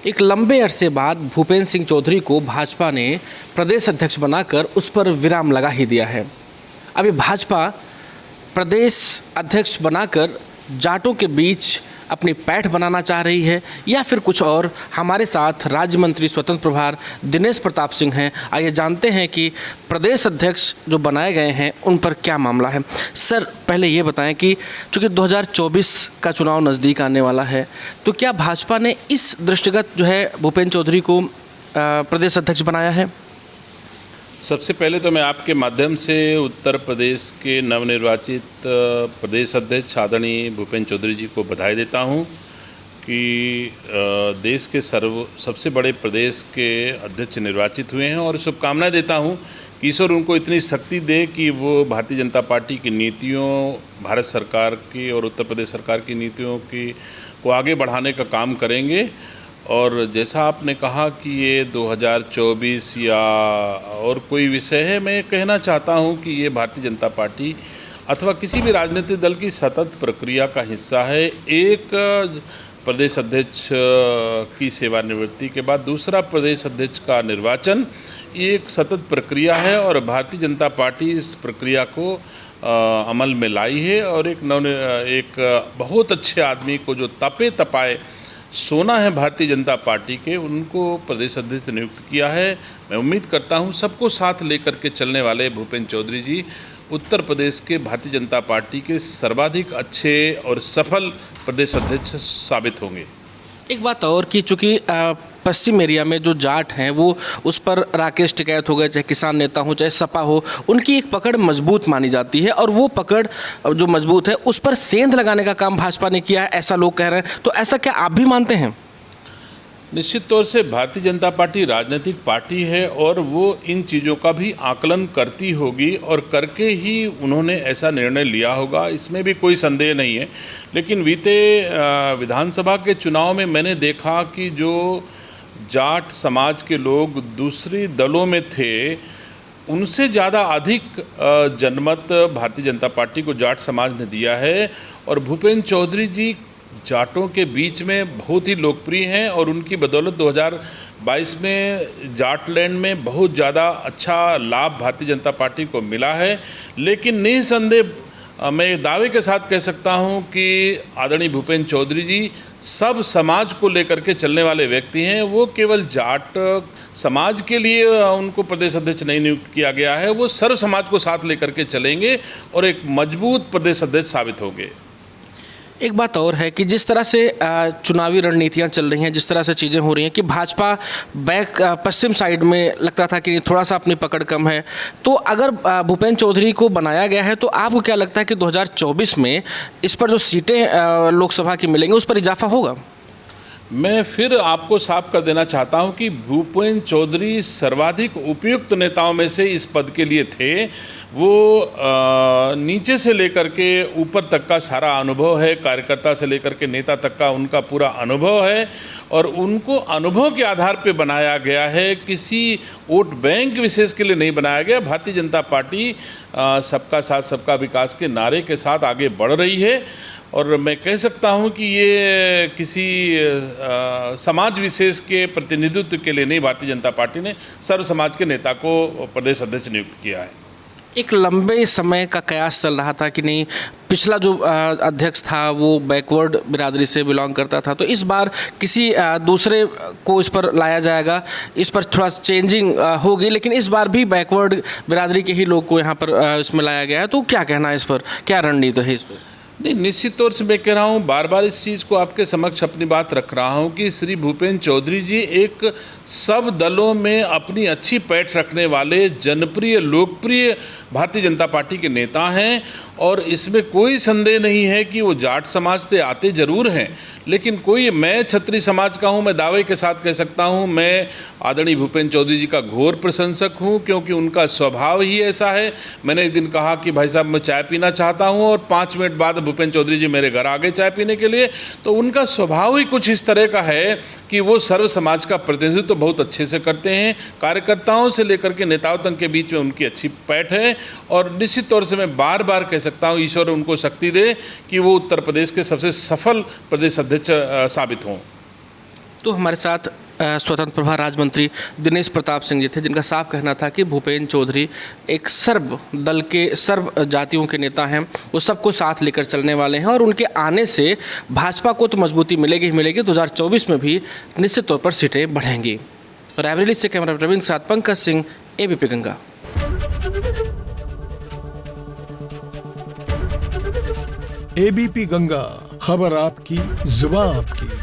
एक लंबे अरसे बाद भूपेंद्र सिंह चौधरी को भाजपा ने प्रदेश अध्यक्ष बनाकर उस पर विराम लगा ही दिया है। अभी भाजपा प्रदेश अध्यक्ष बनाकर जाटों के बीच अपनी पैठ बनाना चाह रही है या फिर कुछ और। हमारे साथ राज्य मंत्री स्वतंत्र प्रभार दिनेश प्रताप सिंह हैं। आइए जानते हैं कि प्रदेश अध्यक्ष जो बनाए गए हैं उन पर क्या मामला है। सर, पहले ये बताएं कि चूँकि 2024 का चुनाव नज़दीक आने वाला है, तो क्या भाजपा ने इस दृष्टिगत जो है भूपेंद्र चौधरी को प्रदेश अध्यक्ष बनाया है? सबसे पहले तो मैं आपके माध्यम से उत्तर प्रदेश के नवनिर्वाचित प्रदेश अध्यक्ष आदरणीय भूपेंद्र चौधरी जी को बधाई देता हूं कि देश के सबसे बड़े प्रदेश के अध्यक्ष निर्वाचित हुए हैं, और शुभकामनाएं देता हूं कि ईश्वर उनको इतनी शक्ति दे कि वो भारतीय जनता पार्टी की नीतियों, भारत सरकार की और उत्तर प्रदेश सरकार की नीतियों को आगे बढ़ाने का काम करेंगे। और जैसा आपने कहा कि ये 2024 या और कोई विषय है, मैं कहना चाहता हूँ कि ये भारतीय जनता पार्टी अथवा किसी भी राजनीतिक दल की सतत प्रक्रिया का हिस्सा है। एक प्रदेश अध्यक्ष की सेवानिवृत्ति के बाद दूसरा प्रदेश अध्यक्ष का निर्वाचन, ये एक सतत प्रक्रिया है और भारतीय जनता पार्टी इस प्रक्रिया को अमल में लाई है। और एक बहुत अच्छे आदमी को जो तपे तपाए सोना है भारतीय जनता पार्टी के, उनको प्रदेश अध्यक्ष नियुक्त किया है। मैं उम्मीद करता हूं सबको साथ लेकर के चलने वाले भूपेंद्र चौधरी जी उत्तर प्रदेश के भारतीय जनता पार्टी के सर्वाधिक अच्छे और सफल प्रदेश अध्यक्ष साबित होंगे। एक बात और कि चूँकि पश्चिम एरिया में जो जाट हैं वो उस पर राकेश टिकैत हो गए, चाहे किसान नेता हो चाहे सपा हो, उनकी एक पकड़ मजबूत मानी जाती है और वो पकड़ जो मजबूत है उस पर सेंध लगाने का काम भाजपा ने किया है, ऐसा लोग कह रहे हैं। तो ऐसा क्या आप भी मानते हैं? निश्चित तौर से भारतीय जनता पार्टी राजनीतिक पार्टी है और वो इन चीज़ों का भी आकलन करती होगी और करके ही उन्होंने ऐसा निर्णय लिया होगा, इसमें भी कोई संदेह नहीं है। लेकिन बीते विधानसभा के चुनाव में मैंने देखा कि जो जाट समाज के लोग दूसरी दलों में थे, उनसे ज़्यादा अधिक जनमत भारतीय जनता पार्टी को जाट समाज ने दिया है। और भूपेंद्र चौधरी जी जाटों के बीच में बहुत ही लोकप्रिय हैं और उनकी बदौलत 2022 में जाटलैंड में बहुत ज़्यादा अच्छा लाभ भारतीय जनता पार्टी को मिला है। लेकिन निसंदेह मैं दावे के साथ कह सकता हूं कि आदरणीय भूपेंद्र चौधरी जी सब समाज को लेकर के चलने वाले व्यक्ति हैं। वो केवल जाट समाज के लिए उनको प्रदेश अध्यक्ष नहीं नियुक्त किया गया है, वो सर्व समाज को साथ लेकर के चलेंगे और एक मजबूत प्रदेश अध्यक्ष साबित होंगे। एक बात और है कि जिस तरह से चुनावी रणनीतियां चल रही हैं, जिस तरह से चीज़ें हो रही हैं कि भाजपा पश्चिम साइड में लगता था कि थोड़ा सा अपनी पकड़ कम है, तो अगर भूपेंद्र चौधरी को बनाया गया है तो आपको क्या लगता है कि 2024 में इस पर जो सीटें लोकसभा की मिलेंगी उस पर इजाफा होगा? मैं फिर आपको साफ कर देना चाहता हूं कि भूपेंद्र चौधरी सर्वाधिक उपयुक्त नेताओं में से इस पद के लिए थे। वो नीचे से लेकर के ऊपर तक का सारा अनुभव है, कार्यकर्ता से लेकर के नेता तक का उनका पूरा अनुभव है और उनको अनुभव के आधार पे बनाया गया है, किसी वोट बैंक विशेष के लिए नहीं बनाया गया। भारतीय जनता पार्टी सबका साथ सबका विकास के नारे के साथ आगे बढ़ रही है और मैं कह सकता हूं कि ये किसी समाज विशेष के प्रतिनिधित्व के लिए नहीं, भारतीय जनता पार्टी ने सर्व समाज के नेता को प्रदेश अध्यक्ष नियुक्त किया है। एक लंबे समय का कयास चल रहा था कि नहीं, पिछला जो अध्यक्ष था वो बैकवर्ड बिरादरी से बिलोंग करता था, तो इस बार किसी दूसरे को इस पर लाया जाएगा, इस पर थोड़ा चेंजिंग होगी, लेकिन इस बार भी बैकवर्ड बिरादरी के ही लोग को यहाँ पर इसमें लाया गया है। तो क्या कहना है इस पर, क्या रणनीति है इस पर? नहीं, निश्चित तौर से मैं कह रहा हूँ, बार बार इस चीज़ को आपके समक्ष अपनी बात रख रहा हूँ कि श्री भूपेंद्र चौधरी जी एक सब दलों में अपनी अच्छी पैठ रखने वाले जनप्रिय लोकप्रिय भारतीय जनता पार्टी के नेता हैं और इसमें कोई संदेह नहीं है कि वो जाट समाज से आते ज़रूर हैं, लेकिन मैं क्षत्रिय समाज का हूँ। मैं दावे के साथ कह सकता हूँ, मैं आदरणीय भूपेंद्र चौधरी जी का घोर प्रशंसक हूँ क्योंकि उनका स्वभाव ही ऐसा है। मैंने एक दिन कहा कि भाई साहब मैं चाय पीना चाहता हूँ और 5 मिनट बाद भूपेंद्र चौधरी जी मेरे घर आ गए चाय पीने के लिए। तो उनका स्वभाव ही कुछ इस तरह का है कि वो सर्व समाज का प्रतिनिधित्व बहुत अच्छे से करते हैं। कार्यकर्ताओं से लेकर के नेताओं तक के बीच में उनकी अच्छी पैठ है और निश्चित तौर से मैं बार बार कह सकता हूँ, ईश्वर उनको शक्ति दे कि वो उत्तर प्रदेश के सबसे सफल प्रदेश अध्यक्ष साबित हों। तो हमारे साथ स्वतंत्र प्रभार राज्य मंत्री दिनेश प्रताप सिंह जी थे, जिनका साफ कहना था कि भूपेंद्र चौधरी एक सर्व दल के सर्व जातियों के नेता हैं, वो सबको साथ लेकर चलने वाले हैं और उनके आने से भाजपा को तो मजबूती मिलेगी ही मिलेगी, 2024 में भी निश्चित तौर पर सीटें बढ़ेंगी। रायबरेली से कैमरा प्रवीण के साथ पंकज सिंह, एबीपी गंगा। एबीपी गंगा, खबर आपकी, जुबान आपकी।